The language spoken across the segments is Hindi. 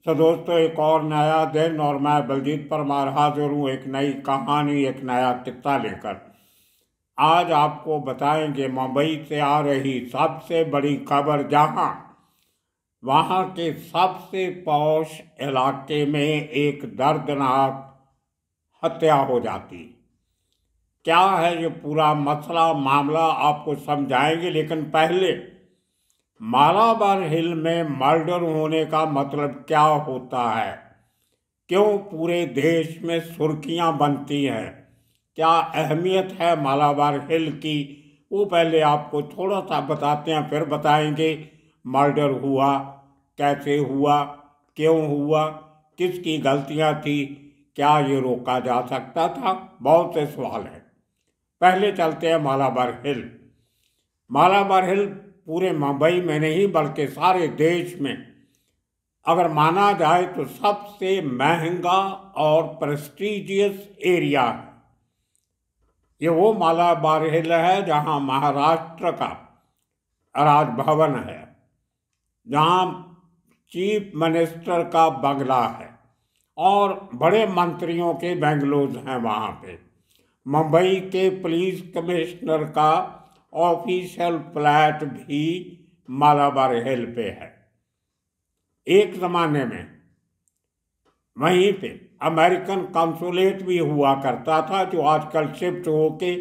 तो दोस्तों, एक और नया दिन और मैं बलजीत परमार हाजिर हूँ एक नई कहानी, एक नया किस्सा लेकर। आज आपको बताएंगे मुंबई से आ रही सबसे बड़ी खबर, जहाँ वहाँ के सबसे पॉश इलाके में एक दर्दनाक हत्या हो जाती। क्या है ये पूरा मसला मामला, आपको समझाएंगे। लेकिन पहले, मालाबार हिल में मर्डर होने का मतलब क्या होता है, क्यों पूरे देश में सुर्खियां बनती हैं, क्या अहमियत है मालाबार हिल की, वो पहले आपको थोड़ा सा बताते हैं, फिर बताएंगे मर्डर हुआ कैसे हुआ, क्यों हुआ, किसकी गलतियां थी, क्या ये रोका जा सकता था। बहुत से सवाल हैं। पहले चलते हैं मालाबार हिल। मालाबार हिल पूरे मुंबई में नहीं बल्कि सारे देश में, अगर माना जाए तो सबसे महंगा और प्रेस्टिजियस एरिया है। ये वो मालाबार हिल है जहां महाराष्ट्र का राजभवन है, जहां चीफ मिनिस्टर का बंगला है और बड़े मंत्रियों के बेंगलोज हैं वहाँ पे। मुंबई के पुलिस कमिश्नर का ऑफिशियल फ्लैट भी मालाबार हिल पे है। एक ज़माने में वहीं पे अमेरिकन कंसुलेट भी हुआ करता था, जो आजकल शिफ्ट होके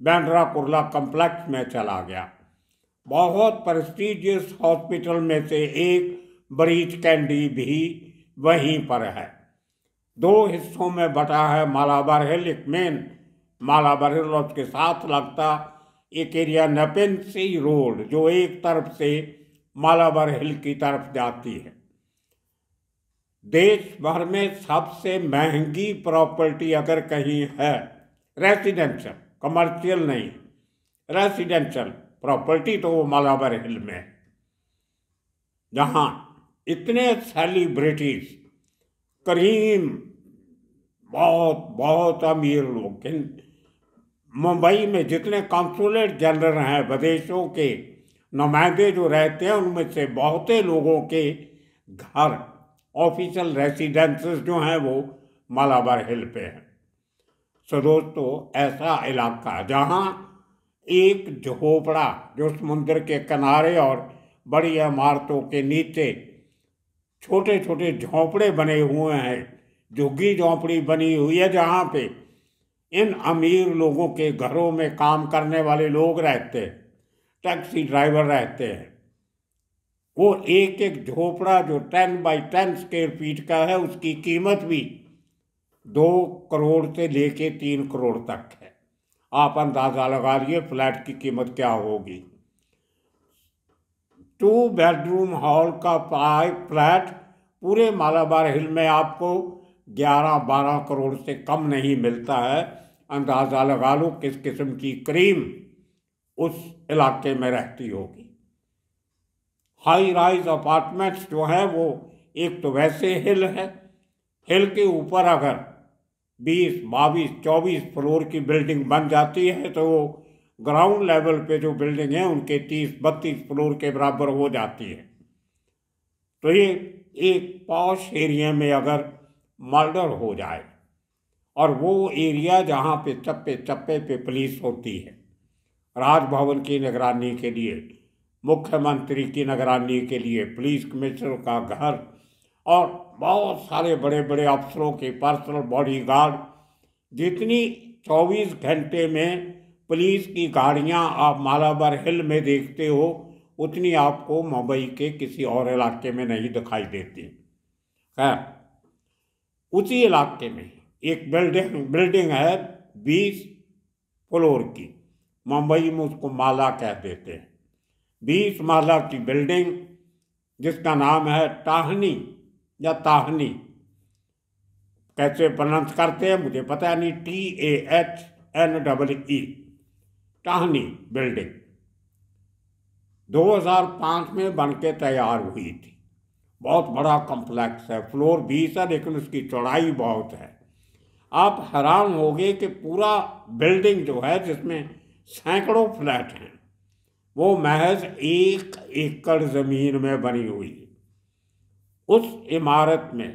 बांद्रा कुर्ला कॉम्प्लेक्स में चला गया। बहुत प्रेस्टिजियस हॉस्पिटल में से एक ब्रीच कैंडी भी वहीं पर है। दो हिस्सों में बटा है मालाबार हिल। एक मेन मालाबार हिल और उसके साथ लगता एक एरिया नेपेंसी रोड, जो एक तरफ से मालाबार हिल की तरफ जाती है। देश भर में सबसे महंगी प्रॉपर्टी अगर कहीं है, रेसिडेंशियल, कमर्शियल नहीं, रेसिडेंशियल प्रॉपर्टी, तो वो मालाबार हिल में है, जहाँ इतने सेलिब्रिटीज, करीम, बहुत बहुत अमीर लोग, मुंबई में जितने कॉन्सुलेट जनरल हैं, विदेशों के नुमाइंदे जो रहते हैं, उनमें से बहुते लोगों के घर, ऑफिशियल रेसिडेंसेस जो हैं, वो मालाबार हिल पे हैं। सो दोस्तों, ऐसा इलाका जहाँ एक झोपड़ा जो समुद्र के किनारे और बड़ी इमारतों के नीचे छोटे छोटे झोंपड़े बने हुए हैं, झुग्गी झोंपड़ी बनी हुई है, जहाँ पे इन अमीर लोगों के घरों में काम करने वाले लोग रहते हैं, टैक्सी ड्राइवर रहते हैं। वो एक एक झोपड़ा जो 10 बाई 10 स्क्वायर फीट का है, उसकी कीमत भी 2 करोड़ से लेके 3 करोड़ तक है। आप अंदाजा लगा लिए फ्लैट की कीमत क्या होगी। 2 बेडरूम हॉल का फ्लैट पूरे मालाबार हिल में आपको 11-12 करोड़ से कम नहीं मिलता है। अंदाजा लगा लो किस किस्म की क्रीम उस इलाके में रहती होगी। हाई राइज अपार्टमेंट्स जो हैं, वो एक तो वैसे हिल है, हिल के ऊपर अगर 20, 22, 24 फ्लोर की बिल्डिंग बन जाती है, तो वो ग्राउंड लेवल पे जो बिल्डिंग है उनके 30-32 फ्लोर के बराबर हो जाती है। तो ये एक पॉश एरिया में अगर मर्डर हो जाए, और वो एरिया जहाँ पे चप्पे चप्पे पे पुलिस होती है, राजभवन की निगरानी के लिए, मुख्यमंत्री की निगरानी के लिए पुलिस कमिश्नर का घर, और बहुत सारे बड़े बड़े अफसरों के पर्सनल बॉडीगार्ड, जितनी 24 घंटे में पुलिस की गाड़ियां आप मालाबार हिल में देखते हो, उतनी आपको मुंबई के किसी और इलाके में नहीं दिखाई देती। खैर, उसी इलाके में एक बिल्डिंग है 20 फ्लोर की, मुंबई में उसको माला कह देते हैं। 20 माला की बिल्डिंग, जिसका नाम है टाहनी या ताहनी, कैसे प्रोनाउंस करते हैं मुझे पता नहीं, TAHNEE, टाहनी बिल्डिंग 2005 में बनके तैयार हुई थी। बहुत बड़ा कॉम्प्लेक्स है, फ्लोर 20 है, लेकिन उसकी चौड़ाई बहुत है। आप हैरान होंगे कि पूरा बिल्डिंग जो है, जिसमें सैकड़ों फ्लैट हैं, वो महज 1 एकड़ जमीन में बनी हुई है। उस इमारत में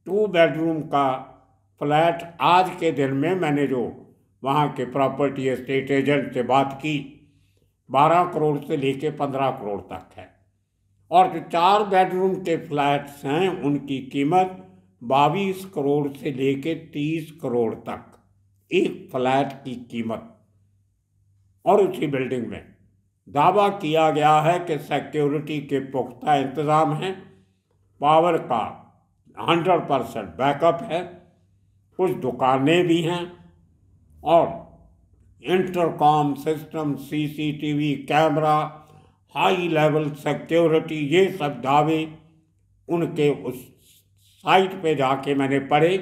2 बेडरूम का फ्लैट आज के दिन में मैंने जो वहाँ के प्रॉपर्टी एस्टेट एजेंट से बात की 12 करोड़ से लेके 15 करोड़ तक है। और जो 4 बेडरूम के फ्लैट्स हैं उनकी कीमत 22 करोड़ से लेके 30 करोड़ तक एक फ्लैट की कीमत। और उसी बिल्डिंग में दावा किया गया है कि सिक्योरिटी के पुख्ता इंतज़ाम हैं, पावर का 100% बैकअप है, कुछ दुकानें भी हैं और intercom system, CCTV camera, high level security, ये सब दावे उनके उस साइट पे जाके मैंने पढ़े,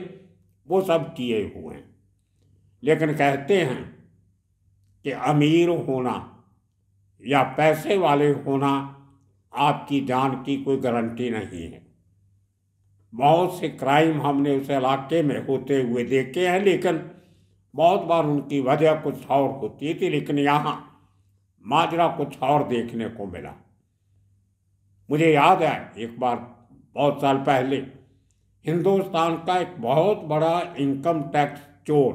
वो सब किए हुए हैं। लेकिन कहते हैं कि अमीर होना या पैसे वाले होना आपकी जान की कोई गारंटी नहीं है। बहुत से क्राइम हमने उस इलाके में होते हुए देखे हैं, लेकिन बहुत बार उनकी वजह कुछ और होती थी, लेकिन यहाँ माजरा कुछ और देखने को मिला। मुझे याद है एक बार बहुत साल पहले हिंदुस्तान का एक बहुत बड़ा इनकम टैक्स चोर,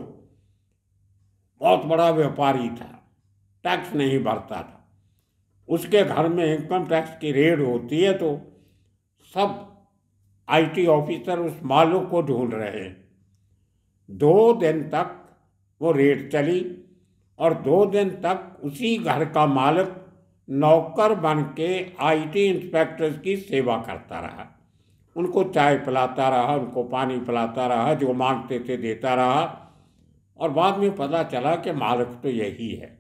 बहुत बड़ा व्यापारी था, टैक्स नहीं भरता था। उसके घर में इनकम टैक्स की रेड होती है तो सब आईटी ऑफिसर उस मालों को ढूंढ रहे हैं। 2 दिन तक वो रेड चली और 2 दिन तक उसी घर का मालिक नौकर बन के आईटी इंस्पेक्टर्स की सेवा करता रहा। उनको चाय पिलाता रहा, उनको पानी पिलाता रहा, जो मांगते थे देता रहा। और बाद में पता चला कि मालिक तो यही है।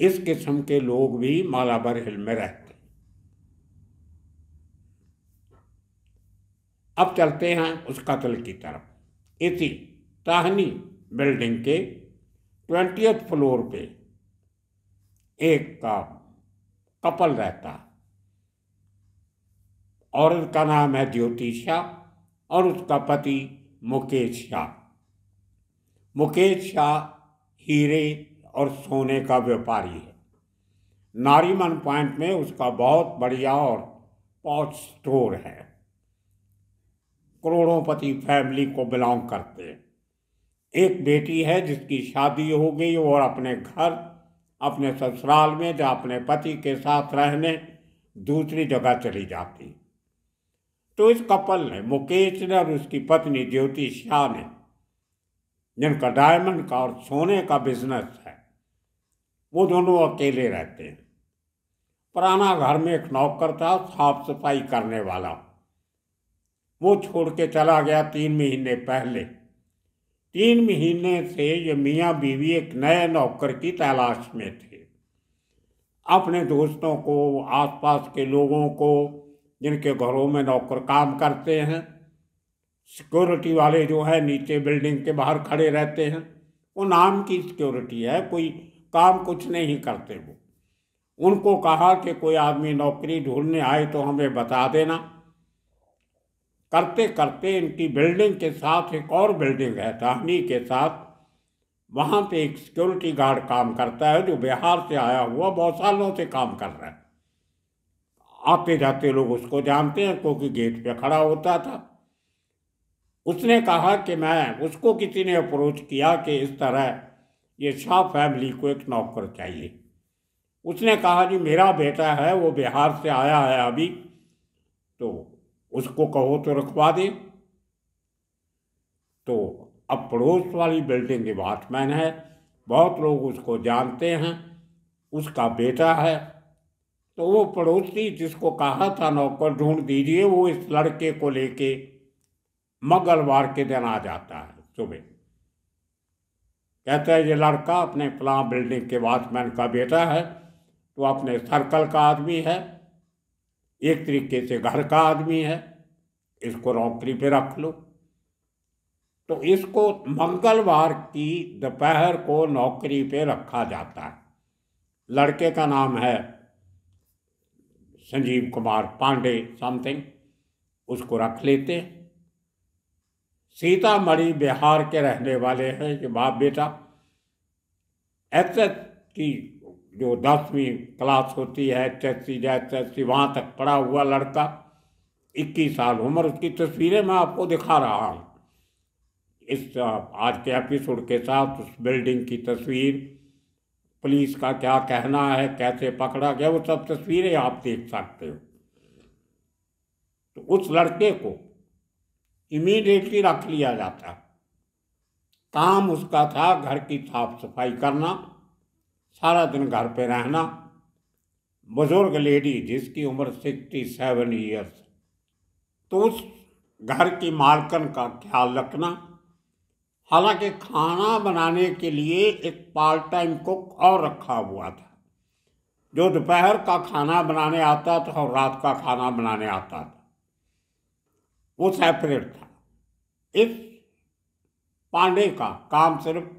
इस किस्म के लोग भी मालाबार हिल में रहते। अब चलते हैं उस कत्ल की तरफ। इसी ताहनी बिल्डिंग के 20th फ्लोर पे एक का कपल रहता। औरत का नाम है ज्योति शाह और उसका पति मुकेश शाह। मुकेश शाह हीरे और सोने का व्यापारी है। नारीमन पॉइंट में उसका बहुत बढ़िया और पॉश स्टोर है। करोड़ोंपति फैमिली को बिलोंग करते हैं। एक बेटी है जिसकी शादी हो गई और अपने घर, अपने ससुराल में जहाँ अपने पति के साथ रहने दूसरी जगह चली जाती। तो इस कपल ने, मुकेश ने और उसकी पत्नी ज्योति शाह ने, जिनका डायमंड का और सोने का बिजनेस है, वो दोनों अकेले रहते हैं। पुराना घर में एक नौकर था साफ सफाई करने वाला, वो छोड़ के चला गया 3 महीने पहले। 3 महीने से ये मियाँ बीवी एक नए नौकर की तलाश में थे। अपने दोस्तों को, आसपास के लोगों को जिनके घरों में नौकर काम करते हैं, सिक्योरिटी वाले जो है नीचे बिल्डिंग के बाहर खड़े रहते हैं, वो नाम की सिक्योरिटी है, कोई काम कुछ नहीं करते। वो उनको कहा कि कोई आदमी नौकरी ढूंढने आए तो हमें बता देना। करते करते इनकी बिल्डिंग के साथ एक और बिल्डिंग है टाहनी के साथ, वहाँ पे एक सिक्योरिटी गार्ड काम करता है जो बिहार से आया हुआ बहुत सालों से काम कर रहा है। आते जाते लोग उसको जानते हैं क्योंकि गेट पे खड़ा होता था। उसने कहा कि उसको किसी ने अप्रोच किया कि इस तरह ये शाह फैमिली को एक नौकर चाहिए। उसने कहा जी मेरा बेटा है, वो बिहार से आया है अभी, तो उसको कहो तो रखवा दे। तो अब पड़ोस वाली बिल्डिंग के वॉचमैन है, बहुत लोग उसको जानते हैं, उसका बेटा है। तो वो पड़ोसी जिसको कहा था नौकर ढूंढ दीजिए, वो इस लड़के को लेके मंगलवार के दिन आ जाता है सुबह। कहता है ये लड़का अपने फलां बिल्डिंग के वॉचमैन का बेटा है, तो अपने सर्कल का आदमी है, एक तरीके से घर का आदमी है, इसको नौकरी पे रख लो। तो इसको मंगलवार की दोपहर को नौकरी पे रखा जाता है। लड़के का नाम है संजीव कुमार पांडे समथिंग, उसको रख लेते। सीतामढ़ी बिहार के रहने वाले हैं ये बाप बेटा। एचएस की जो 10वीं क्लास होती है, HSC या SSC, वहाँ तक पढ़ा हुआ लड़का, 21 साल उम्र। उसकी तस्वीरें मैं आपको दिखा रहा हूँ इस आज के एपिसोड के साथ। उस बिल्डिंग की तस्वीर, पुलिस का क्या कहना है, कैसे पकड़ा गया, वो सब तस्वीरें आप देख सकते हो। तो उस लड़के को इमीडिएटली रख लिया जाता। काम उसका था घर की साफ सफाई करना, सारा दिन घर पे रहना। बुजुर्ग लेडी जिसकी उम्र 67 ईयर्स, तो उस घर की मालकन का ख्याल रखना। हालांकि खाना बनाने के लिए एक पार्ट टाइम कुक और रखा हुआ था, जो दोपहर का खाना बनाने आता था और रात का खाना बनाने आता था। वो सेपरेट था। इस पांडे का काम सिर्फ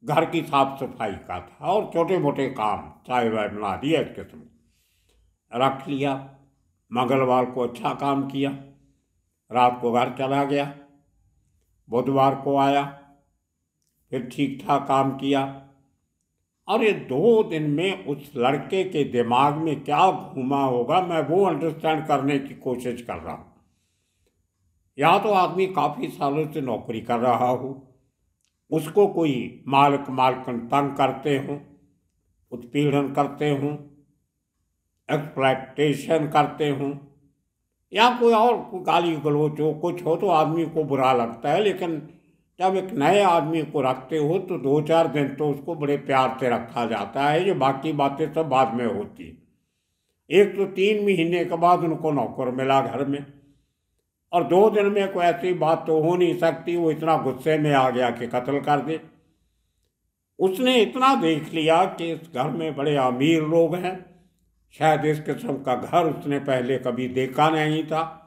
घर की साफ सफाई का था और छोटे मोटे काम चाय वाय बना दिया, इस किस्म रख लिया। मंगलवार को अच्छा काम किया, रात को घर चला गया। बुधवार को आया, फिर ठीक ठाक काम किया। और ये 2 दिन में उस लड़के के दिमाग में क्या घूमा होगा, मैं वो अंडरस्टैंड करने की कोशिश कर रहा हूँ। या तो आदमी काफ़ी सालों से नौकरी कर रहा हो, उसको कोई मालकन तंग करते हों, उत्पीड़न करते हों, एक्सप्लॉयटेशन करते हों, या कोई और गाली गलौज हो, कुछ हो, तो आदमी को बुरा लगता है। लेकिन जब एक नए आदमी को रखते हो तो 2-4 दिन तो उसको बड़े प्यार से रखा जाता है। ये बाकी बातें सब बाद में होती। एक तो 3 महीने के बाद उनको नौकर मिला घर में, और 2 दिन में कोई ऐसी बात तो हो नहीं सकती। वो इतना गुस्से में आ गया कि कत्ल कर दे। उसने इतना देख लिया कि इस घर में बड़े अमीर लोग हैं, शायद इस किस्म का घर उसने पहले कभी देखा नहीं था।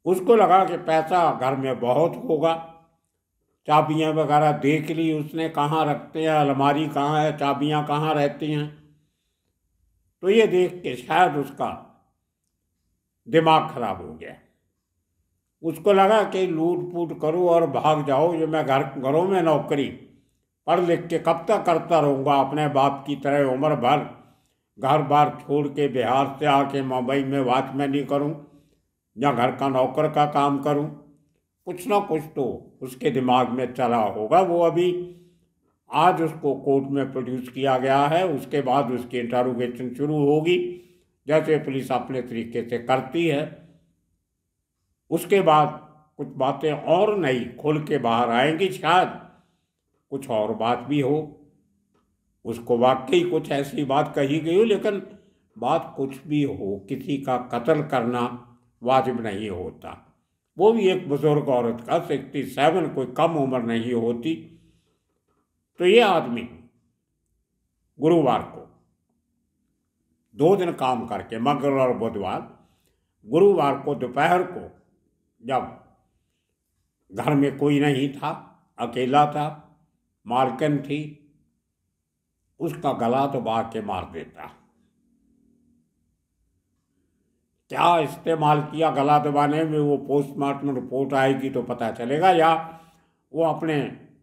उसको लगा कि पैसा घर में बहुत होगा। चाबियां वगैरह देख ली उसने, कहाँ रखते हैं, अलमारी कहाँ है, चाबियां कहाँ रहती हैं। तो ये देख के शायद उसका दिमाग खराब हो गया। उसको लगा कि लूट पूट करूँ और भाग जाओ, जो मैं घरों में नौकरी पढ़ लिख के कब तक करता रहूँगा अपने बाप की तरह उम्र भर। घर बार छोड़ के बिहार से आके मुंबई में वॉचमैनी करूं या घर का नौकर का काम करूं। कुछ ना कुछ तो उसके दिमाग में चला होगा। वो अभी आज उसको कोर्ट में प्रोड्यूस किया गया है, उसके बाद उसकी इंटरोगेशन शुरू होगी, जैसे पुलिस अपने तरीके से करती है। उसके बाद कुछ बातें और नई खुल के बाहर आएंगी, शायद कुछ और बात भी हो, उसको वाकई कुछ ऐसी बात कही गई हो। लेकिन बात कुछ भी हो, किसी का कत्ल करना वाजिब नहीं होता, वो भी एक बुजुर्ग औरत का। 67 कोई कम उम्र नहीं होती। तो ये आदमी गुरुवार को 2 दिन काम करके, मंगलवार और बुधवार, गुरुवार को दोपहर को जब घर में कोई नहीं था, अकेला था, मालकिन थी, उसका गला दबा के मार देता। क्या इस्तेमाल किया गला दबाने में, वो पोस्टमार्टम रिपोर्ट आएगी तो पता चलेगा, या वो अपने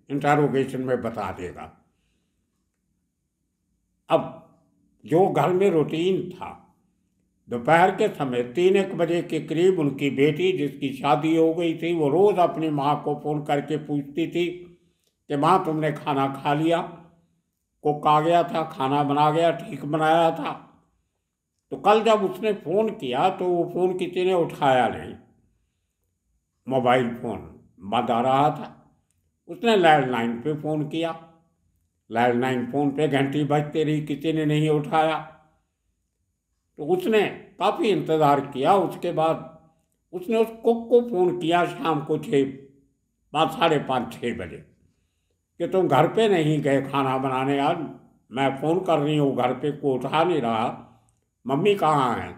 इंटरोगेशन में बता देगा। अब जो घर में रूटीन था, दोपहर के समय 3-1 बजे के करीब उनकी बेटी, जिसकी शादी हो गई थी, वो रोज़ अपनी माँ को फ़ोन करके पूछती थी कि माँ तुमने खाना खा लिया, कुक आ गया था, खाना बना गया, ठीक बनाया था। तो कल जब उसने फ़ोन किया तो वो फ़ोन किसी ने उठाया नहीं, मोबाइल फ़ोन बंद आ रहा था। उसने लैंडलाइन पे फ़ोन किया, लैंडलाइन फ़ोन पे घंटी बजती रही, किसी ने नहीं उठाया। तो उसने काफ़ी इंतज़ार किया। उसके बाद उसने उस कुक को फ़ोन किया शाम को 5, 6 बजे कि तुम घर पे नहीं गए खाना बनाने, आज मैं फ़ोन कर रही हूँ, घर पे कोई उठा नहीं रहा, मम्मी कहाँ हैं।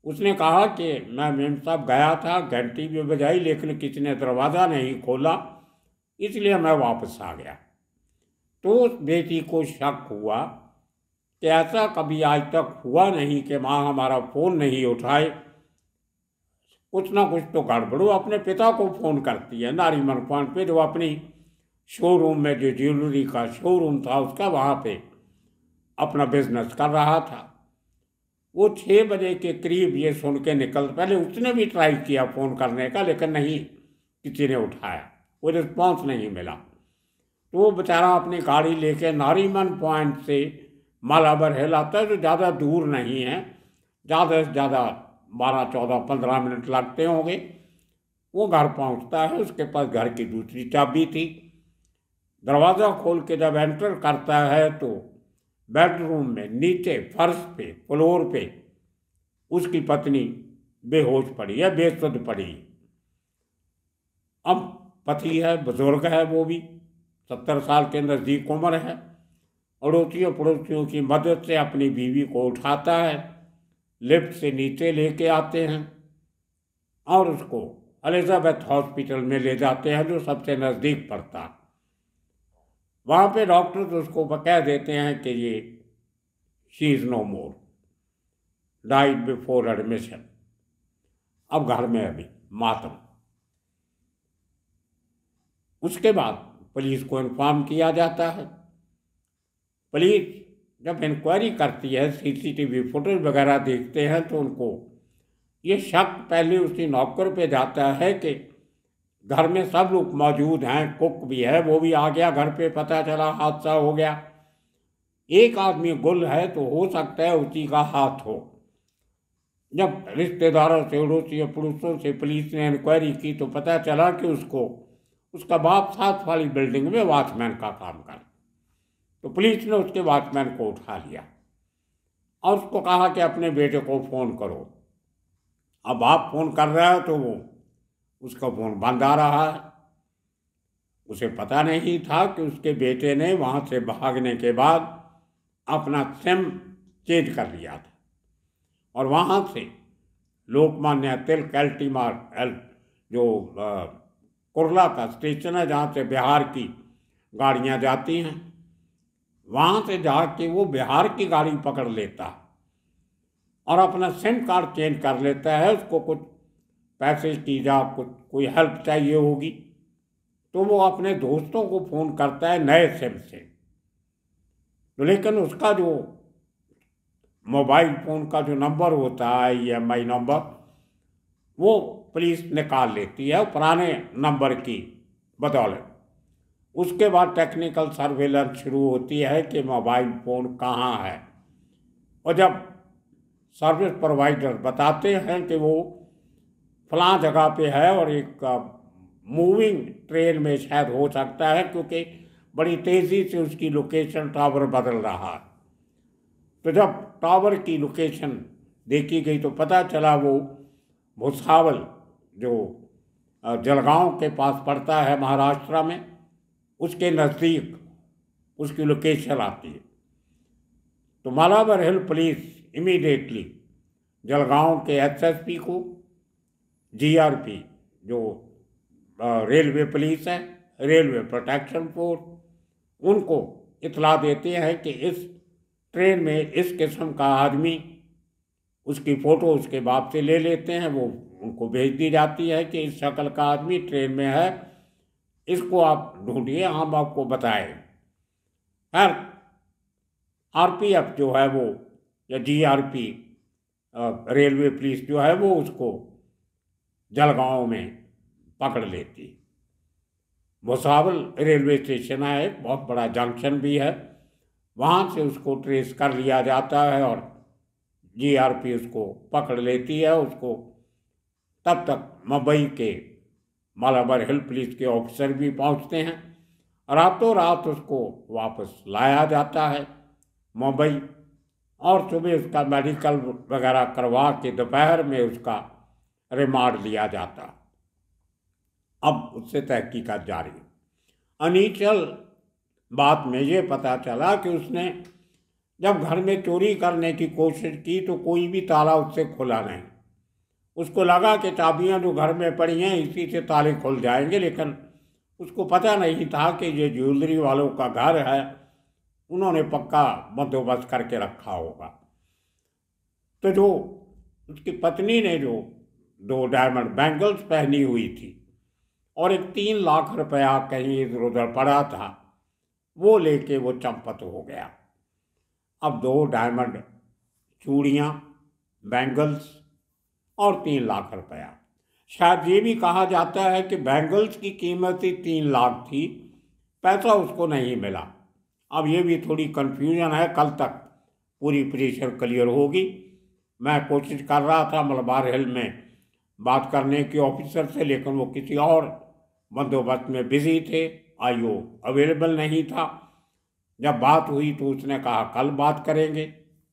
उसने कहा कि मैं मेम साहब गया था, घंटी भी बजाई लेकिन किसी ने दरवाज़ा नहीं खोला, इसलिए मैं वापस आ गया। तो उस बेटी को शक हुआ कि ऐसा कभी आज तक हुआ नहीं कि माँ हमारा फ़ोन नहीं उठाए, कुछ ना कुछ तो गड़बड़ हो। अपने पिता को फ़ोन करती है नारीमन पॉइंट पे, जो अपनी शोरूम में, जो ज्वेलरी का शोरूम था उसका, वहाँ पे अपना बिजनेस कर रहा था। वो 6 बजे के करीब ये सुन के पहले उसने भी ट्राई किया फ़ोन करने का, लेकिन नहीं, किसी ने उठाया, वो रिस्पॉन्स नहीं मिला। तो वो बेचारा अपनी गाड़ी लेके नारीमन पॉइंट से मालाबर हिल आता है, जो ज़्यादा दूर नहीं है, ज़्यादा से ज़्यादा 12, 14, 15 मिनट लगते होंगे। वो घर पहुंचता है, उसके पास घर की दूसरी चाबी थी। दरवाज़ा खोल के जब एंटर करता है तो बेडरूम में नीचे फर्श पे, फ्लोर पे उसकी पत्नी बेहोश पड़ी है, बेसुध पड़ी। अब पति है, बुजुर्ग है, वो भी 70 साल के नज़दीक उम्र है। अड़ोसियों पड़ोसियों की मदद से अपनी बीवी को उठाता है, लिफ्ट से नीचे लेके आते हैं और उसको एलिजाबेथ हॉस्पिटल में ले जाते हैं, जो सबसे नज़दीक पड़ता। वहाँ पे डॉक्टर्स उसको कह देते हैं कि ये she is no more, died before admission. अब घर में अभी मातम। उसके बाद पुलिस को इन्फॉर्म किया जाता है। पुलिस जब इंक्वायरी करती है, सीसीटीवी फुटेज वगैरह देखते हैं, तो उनको ये शक पहले उसी नौकर पे जाता है कि घर में सब लोग मौजूद हैं, कुक भी है, वो भी आ गया घर पे, पता चला हादसा हो गया। एक आदमी गुल है तो हो सकता है उसी का हाथ हो। जब रिश्तेदारों से, अड़ोसियों पड़ोसियों से पुलिस ने इंक्वायरी की तो पता चला कि उसका बाप साथ वाली बिल्डिंग में वॉचमैन का काम कर। तो पुलिस ने उसके वॉचमैन को उठा लिया और उसको कहा कि अपने बेटे को फ़ोन करो। अब आप फ़ोन कर रहे हो तो वो उसका फ़ोन बंद आ रहा है। उसे पता नहीं था कि उसके बेटे ने वहाँ से भागने के बाद अपना सिम चेंज कर लिया था और वहाँ से लोकमान्य तिलक एल्टीमार्ट जो कुर्ला का स्टेशन है, जहाँ से बिहार की गाड़ियाँ जाती हैं, वहाँ से जाके वो बिहार की गाड़ी पकड़ लेता और अपना सिम कार्ड चेंज कर लेता है। उसको कुछ पैसे की या कुछ कोई हेल्प चाहिए होगी तो वो अपने दोस्तों को फ़ोन करता है नए सिम से। तो लेकिन उसका जो मोबाइल फ़ोन का जो नंबर होता है, EMI नंबर, वो पुलिस निकाल लेती है पुराने नंबर की बदौलत। उसके बाद टेक्निकल सर्वेलेंस शुरू होती है कि मोबाइल फ़ोन कहाँ है। और जब सर्विस प्रोवाइडर बताते हैं कि वो फलां जगह पे है और एक मूविंग ट्रेन में शायद हो सकता है, क्योंकि बड़ी तेज़ी से उसकी लोकेशन टावर बदल रहा है। तो जब टावर की लोकेशन देखी गई तो पता चला वो भुसावल, जो जलगांव के पास पड़ता है महाराष्ट्र में, उसके नज़दीक उसकी लोकेशन आती है। तो मालाबर हिल पुलिस इमीडिएटली जलगांव के SSP को, GRP जो रेलवे पुलिस है, रेलवे प्रोटेक्शन फोर्स, उनको इतला देते हैं कि इस ट्रेन में इस किस्म का आदमी, उसकी फ़ोटो उसके बाप से ले लेते हैं, वो उनको भेज दी जाती है कि इस शक्ल का आदमी ट्रेन में है, इसको आप ढूंढिए, हम आपको बताएं। खैर RPF जो है वो, या GRP रेलवे पुलिस जो है वो उसको जलगांव में पकड़ लेती। भुसावल रेलवे स्टेशन है, एक बहुत बड़ा जंक्शन भी है, वहाँ से उसको ट्रेस कर लिया जाता है और GRP उसको पकड़ लेती है। उसको तब तक मुंबई के मालाबर हिल पुलिस के ऑफिसर भी पहुँचते हैं, रातों रात उसको वापस लाया जाता है मुंबई, और सुबह उसका मेडिकल वगैरह करवा के दोपहर में उसका रिमांड लिया जाता। अब उससे तहकीकात जारी। अनिचल बात में ये पता चला कि उसने जब घर में चोरी करने की कोशिश की तो कोई भी ताला उससे खुला नहीं। उसको लगा कि चाबियां जो घर में पड़ी हैं इसी से ताले खुल जाएंगे, लेकिन उसको पता नहीं था कि ये ज्वेलरी वालों का घर है, उन्होंने पक्का बंदोबस्त करके रखा होगा। तो जो उसकी पत्नी ने जो 2 डायमंड बैंगल्स पहनी हुई थी और एक 3 लाख रुपया कहीं इधर उधर पड़ा था, वो लेके वो चंपत हो गया। अब 2 डायमंड चूड़ियाँ बैंगल्स और 3 लाख रुपया। शायद ये भी कहा जाता है कि बैंगल्स की कीमत ही 3 लाख थी, पैसा उसको नहीं मिला। अब ये भी थोड़ी कन्फ्यूजन है, कल तक पूरी पिक्चर क्लियर होगी। मैं कोशिश कर रहा था मलबार हिल में बात करने के ऑफिसर से, लेकिन वो किसी और बंदोबस्त में बिजी थे, आईओ अवेलेबल नहीं था। जब बात हुई तो उसने कहा कल बात करेंगे।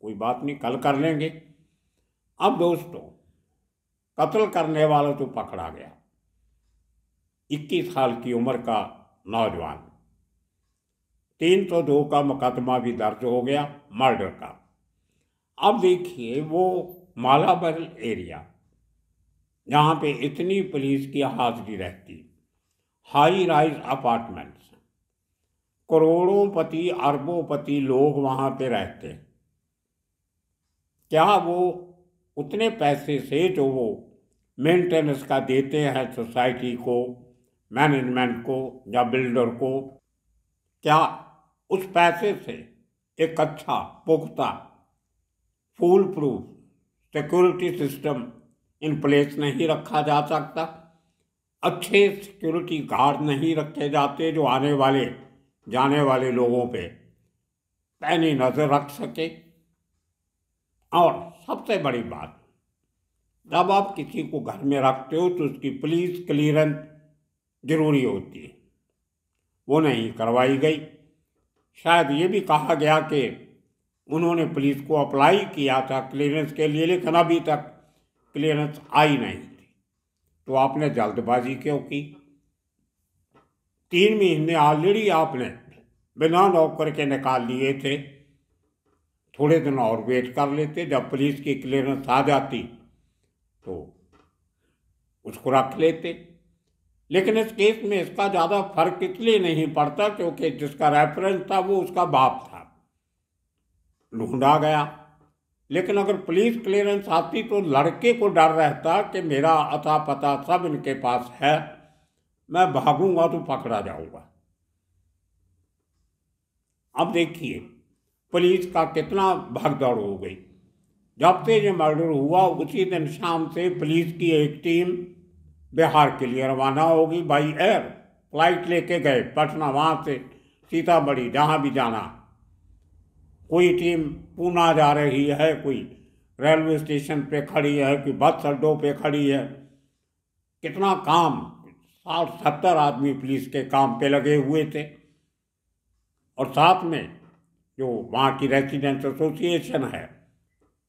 कोई बात नहीं, कल कर लेंगे। अब दोस्तों, कत्ल करने वाला तो पकड़ा गया, 21 साल की उम्र का नौजवान। 302 का मुकदमा भी दर्ज हो गया मर्डर का। अब देखिए, वो मालाबार एरिया जहाँ पे इतनी पुलिस की हाजिरी रहती, हाई राइज अपार्टमेंट्स, करोड़ोंपति अरबोंपति लोग वहाँ पे रहते हैं। क्या वो उतने पैसे से जो वो मेंटेनेंस का देते हैं सोसाइटी को, मैनेजमेंट को या बिल्डर को, क्या उस पैसे से एक अच्छा पुख्ता foolproof security system in place नहीं रखा जा सकता? अच्छे सिक्योरिटी गार्ड नहीं रखे जाते जो आने वाले जाने वाले लोगों पे पैनी नज़र रख सके? और सबसे बड़ी बात, जब आप किसी को घर में रखते हो तो उसकी पुलिस क्लीयरेंस जरूरी होती है, वो नहीं करवाई गई। शायद ये भी कहा गया कि उन्होंने पुलिस को अप्लाई किया था क्लीयरेंस के लिए, लेकिन अभी तक क्लीयरेंस आई नहीं थी। तो आपने जल्दबाजी क्यों की? 3 महीने ऑलरेडी आपने बिना नौकर के निकाल लिए थे। थोड़े दिन और वेट कर लेते, जब पुलिस की क्लीयरेंस आ जाती तो उसको रख लेते। लेकिन इस केस में इसका ज़्यादा फर्क इसलिए नहीं पड़ता क्योंकि जिसका रेफरेंस था वो उसका बाप था, ढूंढा गया। लेकिन अगर पुलिस क्लीयरेंस आती तो लड़के को डर रहता कि मेरा अता पता सब इनके पास है, मैं भागूंगा तो पकड़ा जाऊंगा। अब देखिए पुलिस का कितना भगदड़ हो गई। जब से ये मर्डर हुआ उसी दिन शाम से पुलिस की एक टीम बिहार के लिए रवाना होगी। बाई एयर फ्लाइट लेके गए पटना, वहाँ से सीतामढ़ी, जहाँ भी जाना। कोई टीम पूना जा रही है, कोई रेलवे स्टेशन पे खड़ी है, कोई बस अड्डों पे खड़ी है। कितना काम, 60-70 आदमी पुलिस के काम पे लगे हुए थे। और साथ में जो वहाँ की रेसिडेंट्स एसोसिएशन है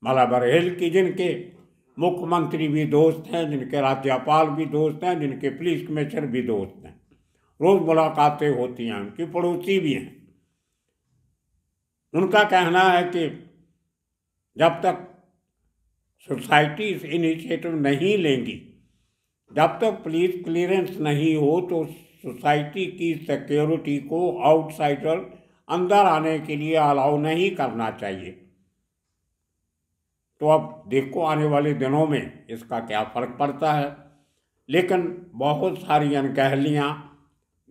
मालाबार हिल की, जिनके मुख्यमंत्री भी दोस्त हैं, जिनके राज्यपाल भी दोस्त हैं, जिनके पुलिस कमिश्नर भी दोस्त हैं, रोज़ मुलाकातें होती हैं, उनकी पड़ोसी भी हैं। उनका कहना है कि जब तक सोसाइटी इस इनिशिएटिव नहीं लेंगी, जब तक पुलिस क्लीयरेंस नहीं हो, तो सोसाइटी की सिक्योरिटी को आउटसाइडर अंदर आने के लिए अलाउ नहीं करना चाहिए। तो अब देखो आने वाले दिनों में इसका क्या फ़र्क पड़ता है। लेकिन बहुत सारी अनकहलियाँ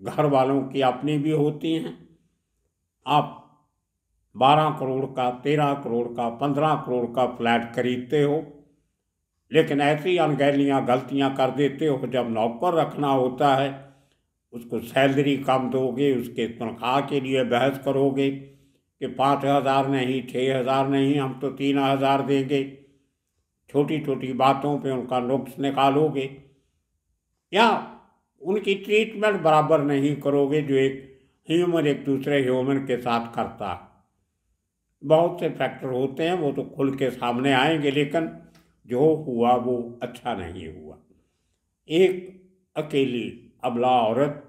घर वालों की अपनी भी होती हैं। आप 12 करोड़ का, 13 करोड़ का, 15 करोड़ का फ्लैट खरीदते हो, लेकिन ऐसी अनगहलियाँ गलतियाँ कर देते हो। जब नौकर रखना होता है, उसको सैलरी कम दोगे, उसके तनख्वाह के लिए बहस करोगे कि 5,000 नहीं, 6,000 नहीं, हम तो 3,000 देंगे। छोटी छोटी बातों पे उनका नुक्स निकालोगे या उनकी ट्रीटमेंट बराबर नहीं करोगे जो एक ह्यूमन एक दूसरे ह्यूमन के साथ करता है। बहुत से फैक्टर होते हैं, वो तो खुल के सामने आएंगे, लेकिन जो हुआ वो अच्छा नहीं हुआ। एक अकेली अबला औरत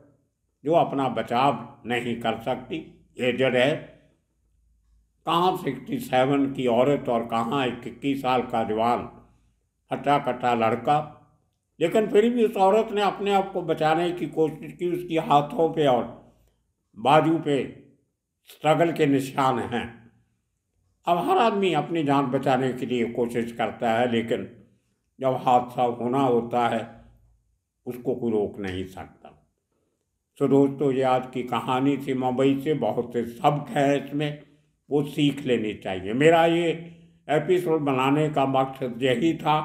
जो अपना बचाव नहीं कर सकती, एजड है, कहाँ 67 की औरत और कहाँ 21 साल का जवान हट्टा कट्टा लड़का। लेकिन फिर भी उस औरत ने अपने आप को बचाने की कोशिश की। उसकी हाथों पे और बाजू पे स्ट्रगल के निशान हैं। अब हर आदमी अपनी जान बचाने के लिए कोशिश करता है, लेकिन जब हादसा होना होता है उसको कोई रोक नहीं सकता। तो दोस्तों, ये आज की कहानी थी मुंबई से। बहुत से सबक हैं इसमें, वो सीख लेनी चाहिए। मेरा ये एपिसोड बनाने का मकसद यही था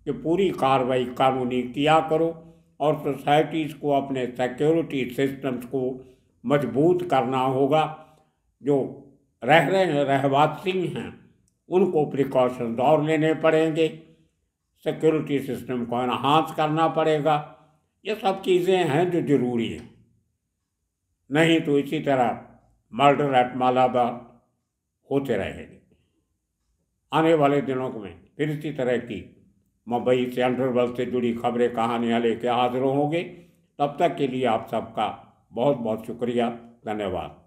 कि पूरी कार्रवाई कानूनी किया करो और सोसाइटीज़ को अपने सिक्योरिटी सिस्टम्स को मजबूत करना होगा। जो रह रहे हैं रहवासी हैं उनको प्रिकॉशंस और लेने पड़ेंगे, सिक्योरिटी सिस्टम को एनहांस करना पड़ेगा। ये सब चीज़ें हैं जो ज़रूरी हैं, नहीं तो इसी तरह मर्डर एट मालाबार होते रहेंगे। आने वाले दिनों में फिर इसी तरह की मुंबई से अंडरवर्ल्ड से जुड़ी खबरें कहानियाँ लेके हाजिर होंगे। तब तक के लिए आप सबका बहुत बहुत शुक्रिया, धन्यवाद।